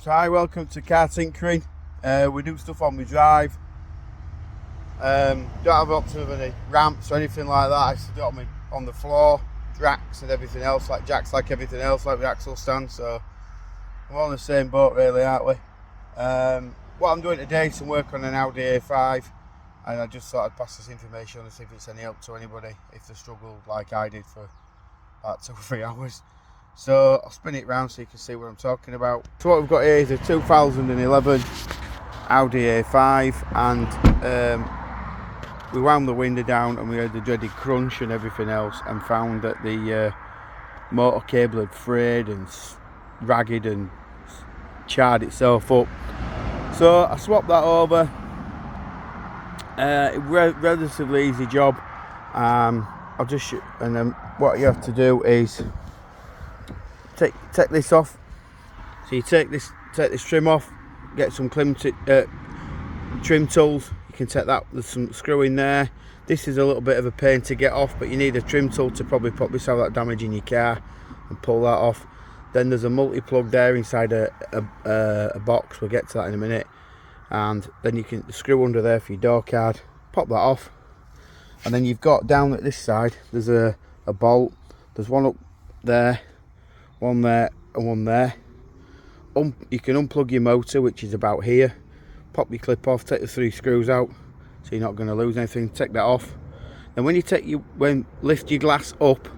So hi, welcome to Car Tinkering. We do stuff on my drive. Don't have lots of any ramps or anything like that. I used to do it on the floor, jacks and everything else, like jacks like everything else, like the axle stand. So we're on the same boat really, aren't we? What I'm doing today is some work on an Audi A5, and I just thought I'd pass this information on and see if it's any help to anybody if they struggled like I did for about 2 or 3 hours. So I'll spin it round so you can see what I'm talking about. So what we've got here is a 2011 Audi A5, and we wound the window down and we heard the dreaded crunch and everything else, and found that the motor cable had frayed and ragged and charred itself up. So I swapped that over. Relatively easy job. I'll just and then what you have to do is take this off. So you take this trim off, get some trim tools. You can take that, there's some screw in there. This is a little bit of a pain to get off, but you need a trim tool to probably pop this out that damage in your car and pull that off. Then there's a multi-plug there inside a box. We'll get to that in a minute. And then you can screw under there for your door card, pop that off. And then you've got down at this side, there's a bolt. There's one up there, one there and one there. You can unplug your motor, which is about here. Pop your clip off, take the 3 screws out so you're not going to lose anything. Take that off. Then when lift your glass up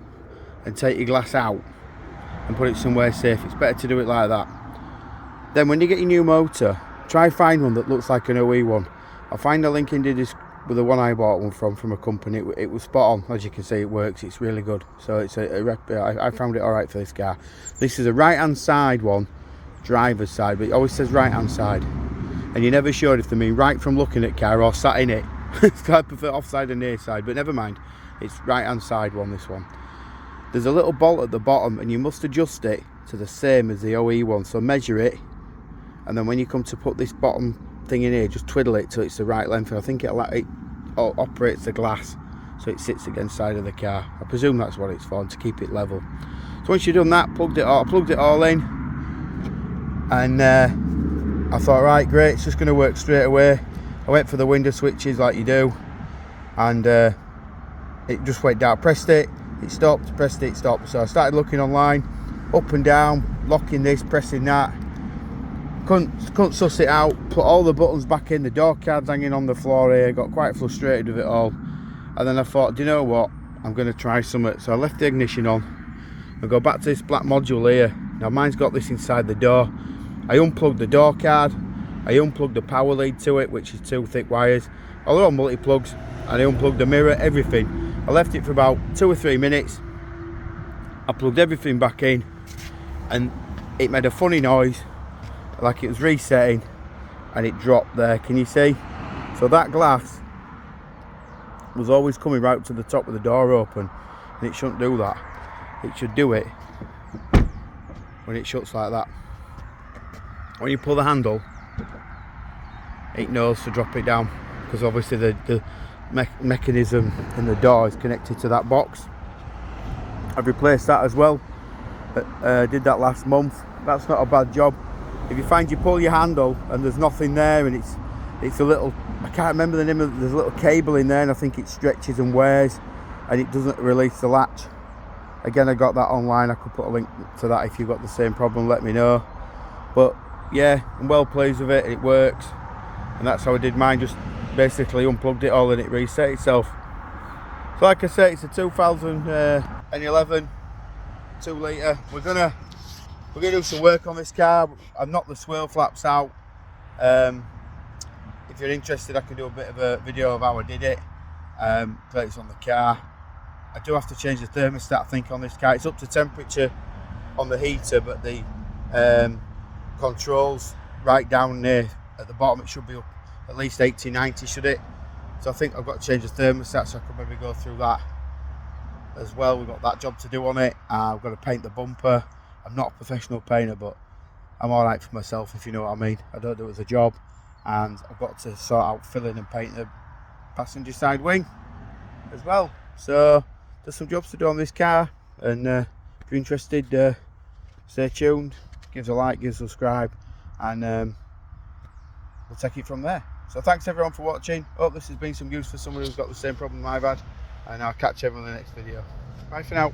and take your glass out and put it somewhere safe. It's better to do it like that. Then when you get your new motor, try find one that looks like an OE one. I'll find a link in the description with the one I bought one from a company. It was spot on. As you can see, it works. It's really good. So it's I found it all right for this car. This is a right hand side one, driver's side, but it always says right hand side, and you're never sure if they mean right from looking at car or sat in it. I prefer offside and near side, but never mind. It's right hand side one, this one. There's a little bolt at the bottom, and you must adjust it to the same as the OE one. So measure it, and then when you come to put this bottom thing in here, just twiddle it till it's the right length, and I think it operates the glass so it sits against the side of the car. I presume that's what it's for, to keep it level. So once you've done that, I plugged it all in, and I thought, right, great, it's just going to work straight away. I went for the window switches like you do, and it just went down. Pressed it stopped, pressed it stopped. So I started looking online, up and down, locking this, pressing that. Couldn't suss it out. Put all the buttons back in, the door cards hanging on the floor here. Got quite frustrated with it all, and then I thought, do you know what, I'm going to try something. So I left the ignition on and go back to this black module here. Now mine's got this inside the door. I unplugged the door card, I unplugged the power lead to it, which is 2 thick wires, all they're all multi-plugs, and I unplugged the mirror, everything. I left it for about 2 or 3 minutes. I plugged everything back in, and it made a funny noise, like it was resetting, and it dropped there. Can you see? So that glass was always coming right up to the top of the door open, and it shouldn't do that. It should do it when it shuts like that. When you pull the handle, it knows to drop it down, because obviously the mechanism in the door is connected to that box. I've replaced that as well. Did that last month. That's not a bad job. If you find you pull your handle and there's nothing there, and it's a little, I can't remember the name of it, there's a little cable in there, and I think it stretches and wears and it doesn't release the latch. Again, I got that online. I could put a link to that. If you've got the same problem, let me know. But yeah, I'm well pleased with it. It works, and that's how I did mine. Just basically unplugged it all and it reset itself. So like I say, it's a 2011 2 litre. We're gonna do some work on this car. I've knocked the swirl flaps out. If you're interested, I can do a bit of a video of how I did it. Plates on the car. I do have to change the thermostat, I think, on this car. It's up to temperature on the heater, but the controls right down there at the bottom, it should be up at least 80, 90, should it? So I think I've got to change the thermostat, so I could maybe go through that as well. We've got that job to do on it. I've got to paint the bumper. I'm not a professional painter, but I'm all right for myself, if you know what I mean. I don't do it as a job, and I've got to sort out filling and paint the passenger side wing as well. So there's some jobs to do on this car, and if you're interested, stay tuned, give us a like, give us a subscribe, and we'll take it from there. So thanks everyone for watching. Hope this has been some use for someone who's got the same problem I've had, and I'll catch everyone in the next video. Bye for now.